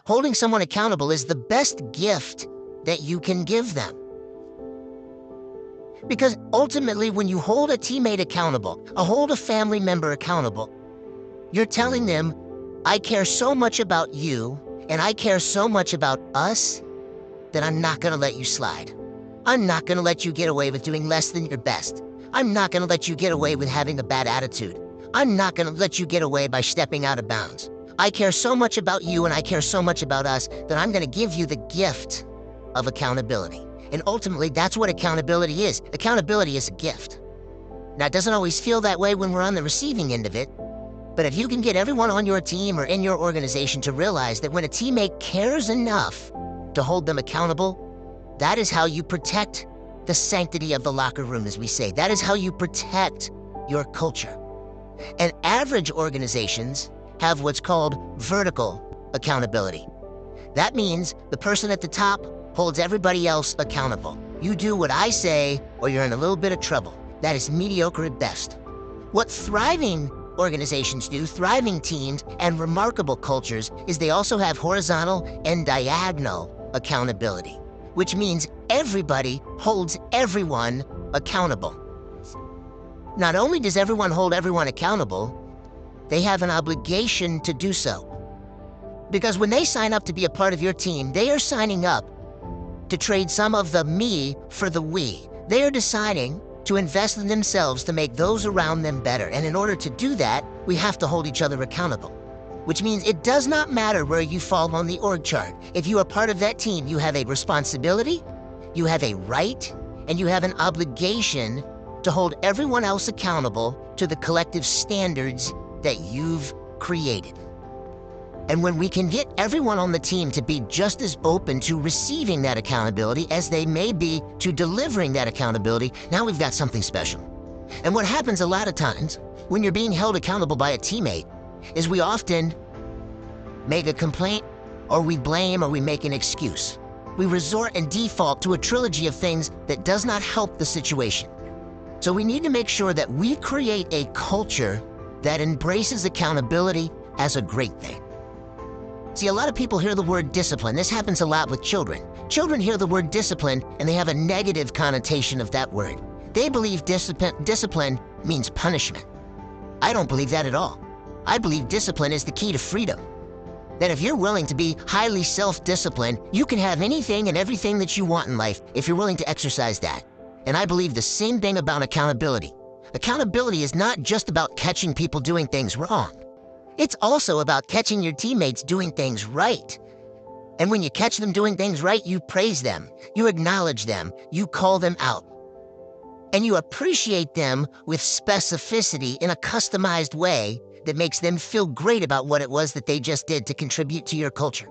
Holding someone accountable is the best gift that you can give them. Because ultimately, when you hold a teammate accountable, hold a family member accountable, you're telling them, I care so much about you, and I care so much about us, that I'm not gonna let you slide. I'm not gonna let you get away with doing less than your best. I'm not gonna let you get away with having a bad attitude. I'm not gonna let you get away by stepping out of bounds. I care so much about you and I care so much about us that I'm gonna give you the gift of accountability. And ultimately, that's what accountability is. Accountability is a gift. Now, it doesn't always feel that way when we're on the receiving end of it, but if you can get everyone on your team or in your organization to realize that when a teammate cares enough to hold them accountable, that is how you protect the sanctity of the locker room, as we say. That is how you protect your culture. And average organizations have what's called vertical accountability. That means the person at the top holds everybody else accountable. You do what I say, or you're in a little bit of trouble. That is mediocre at best. What thriving organizations do, thriving teams, and remarkable cultures, is they also have horizontal and diagonal accountability, which means everybody holds everyone accountable. Not only does everyone hold everyone accountable, they have an obligation to do so. Because when they sign up to be a part of your team, they are signing up to trade some of the me for the we. They are deciding to invest in themselves to make those around them better. And in order to do that, we have to hold each other accountable. Which means it does not matter where you fall on the org chart. If you are part of that team, you have a responsibility, you have a right, and you have an obligation to hold everyone else accountable to the collective standards that you've created. And when we can get everyone on the team to be just as open to receiving that accountability as they may be to delivering that accountability, now we've got something special. And what happens a lot of times when you're being held accountable by a teammate is we often make a complaint, or we blame, or we make an excuse. We resort and default to a trilogy of things that does not help the situation. So we need to make sure that we create a culture that embraces accountability as a great thing. See, a lot of people hear the word discipline. This happens a lot with children. Children hear the word discipline and they have a negative connotation of that word. They believe discipline means punishment. I don't believe that at all. I believe discipline is the key to freedom. That if you're willing to be highly self-disciplined, you can have anything and everything that you want in life if you're willing to exercise that. And I believe the same thing about accountability. Accountability is not just about catching people doing things wrong. It's also about catching your teammates doing things right. And when you catch them doing things right, you praise them, you acknowledge them, you call them out. And you appreciate them with specificity in a customized way that makes them feel great about what it was that they just did to contribute to your culture.